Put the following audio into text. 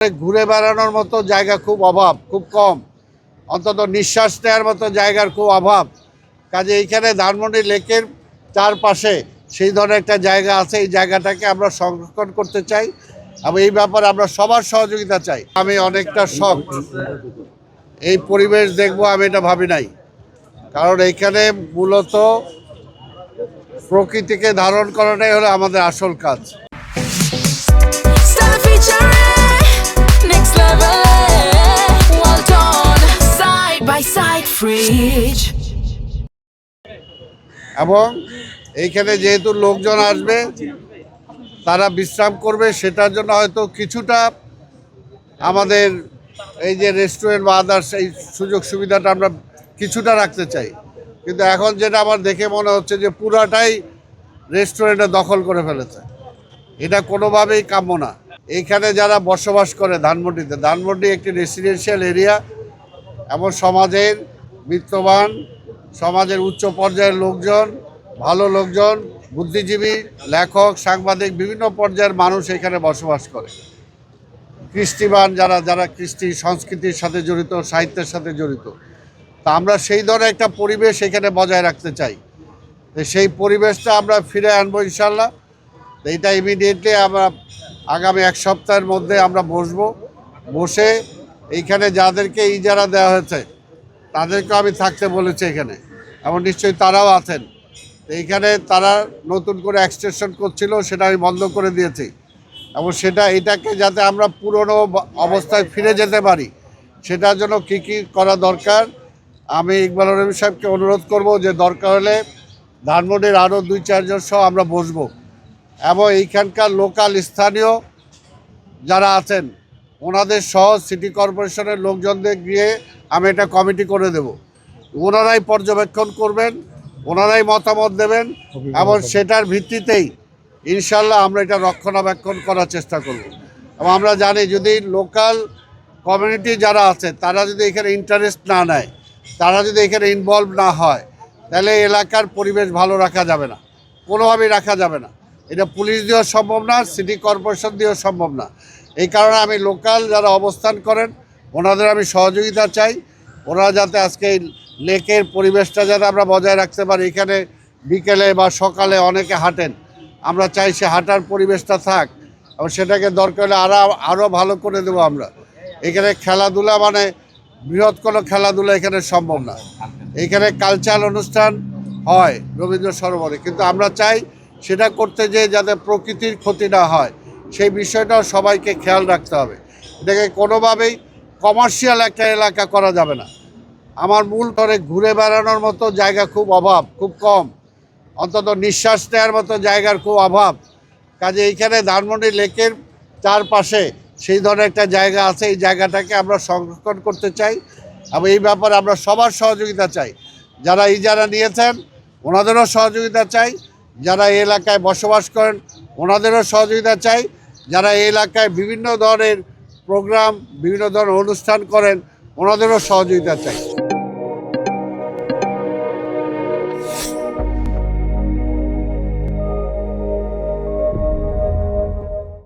ঘুরে বেড়ানোর মতো জায়গা খুব অভাব, খুব কম, অন্তত নিঃশ্বাস নেওয়ার মতো জায়গার খুব অভাব। কাজে এইখানে ধানমন্ডি লেকের চারপাশে সেই ধরনের একটা জায়গা আছে, এই জায়গাটাকে আমরা সংরক্ষণ করতে চাই এবং এই ব্যাপারে আমরা সবার সহযোগিতা চাই। আমি অনেকটা শখ এই পরিবেশ দেখবো, আমি এটা ভাবি নাই, কারণ এইখানে মূলত প্রকৃতিকে ধারণ করাটাই হলো আমাদের আসল কাজ। এবং এইখানে যেহেতু লোকজন আসবে, তারা বিশ্রাম করবে, সেটার জন্য হয়তো কিছুটা আমাদের এই যে রেস্টুরেন্ট বা আদার্স এই সুযোগ সুবিধাটা আমরা কিছুটা রাখতে চাই। কিন্তু এখন যেটা আমার দেখে মনে হচ্ছে যে পুরাটাই রেস্টুরেন্টে দখল করে ফেলেছে, এটা কোনোভাবেই কাম্য না। এইখানে যারা বসবাস করে ধানমন্ডি একটি রেসিডেন্সিয়াল এরিয়া এবং সমাজের বিত্তবান, সমাজের উচ্চ পর্যায়ের লোকজন, ভালো লোকজন, বুদ্ধিজীবী, লেখক, সাংবাদিক, বিভিন্ন পর্যায়ের মানুষ এখানে বসবাস করে। কৃষ্টিবান যারা কৃষ্টি সংস্কৃতির সাথে জড়িত, সাহিত্যের সাথে জড়িত। তা আমরা সেই ধরনের একটা পরিবেশ এখানে বজায় রাখতে চাই। সেই পরিবেশটা আমরা ফিরে আনবো ইনশাল্লাহ। এইটা ইমিডিয়েটলি আমরা আগামী এক সপ্তাহের মধ্যে আমরা বসে এইখানে যাদেরকে ইজারা দেওয়া হয়েছে তাদেরকে আমি থাকতে বলেছি এখানে, এবং নিশ্চয়ই তারাও আছেন। এইখানে তারা নতুন করে এক্সটেনশন করছিল, সেটা আমি বন্ধ করে দিয়েছি, এবং এটাকে যাতে আমরা পুরনো অবস্থায় ফিরে যেতে পারি সেটার জন্য কী কী করা দরকার আমি ইকবাল রবি সাহেবকে অনুরোধ করব যে দরকার হলে ধানমন্ডির আরও 2-4 জন সহ আমরা বসবো, এবং এইখানকার লোকাল স্থানীয় যারা আছেন ওনাদের সহ সিটি কর্পোরেশনের লোকজনদের গিয়ে আমি একটা কমিটি করে দেব। ওনারাই পর্যবেক্ষণ করবেন, ওনারাই মতামত দেবেন, এবং সেটার ভিত্তিতেই ইনশাল্লাহ আমরা এটা রক্ষণাবেক্ষণ করার চেষ্টা করব। এবং আমরা জানি যদি লোকাল কমিউনিটি যারা আছে তারা যদি এখানে ইন্টারেস্ট না নেয়, তারা যদি এখানে ইনভলভ না হয়, তাহলে এলাকার পরিবেশ ভালো রাখা যাবে না, কোনোভাবেই রাখা যাবে না। এটা পুলিশ দিয়েও সম্ভব না, সিটি কর্পোরেশন দিয়েও সম্ভব না। এই কারণে আমি লোকাল যারা অবস্থান করেন ওনাদের আমি সহযোগিতা চাই। ওনারা যাতে আজকে এই লেকের পরিবেশটা যাতে আমরা বজায় রাখতে পারি। এখানে বিকেলে বা সকালে অনেকে হাঁটেন, আমরা চাই সে হাঁটার পরিবেশটা থাক, এবং সেটাকে দরকার হলে আরও ভালো করে দেবো আমরা। এখানে খেলাধুলা মানে বৃহৎ কোনো খেলাধুলা এখানে সম্ভব না। এখানে কালচারাল অনুষ্ঠান হয় রবীন্দ্র সরোবরে, কিন্তু আমরা চাই সেটা করতে যেয়ে যাতে প্রকৃতির ক্ষতি না হয় সেই বিষয়টাও সবাইকে খেয়াল রাখতে হবে। এটাকে কোনোভাবেই কমার্শিয়াল একটা এলাকা করা যাবে না। আমার মূল ধরে ঘুরে বেড়ানোর মতো জায়গা খুব অভাব, খুব কম, অন্তত নিঃশ্বাস নেওয়ার মতো জায়গার খুব অভাব। কাজে এইখানে ধানমন্ডি লেকের চারপাশে সেই ধরনের একটা জায়গা আছে, এই জায়গাটাকে আমরা সংরক্ষণ করতে চাই এবং এই ব্যাপারে আমরা সবার সহযোগিতা চাই। যারা ইজারা নিয়েছেন ওনাদেরও সহযোগিতা চাই, যারা এই এলাকায় বসবাস করেন ওনাদেরও সহযোগিতা চাই, যারা এই এলাকায় বিভিন্ন ধরনের প্রোগ্রাম, বিভিন্ন ধরনের অনুষ্ঠান করেন ওনাদেরও সহযোগিতা চাই।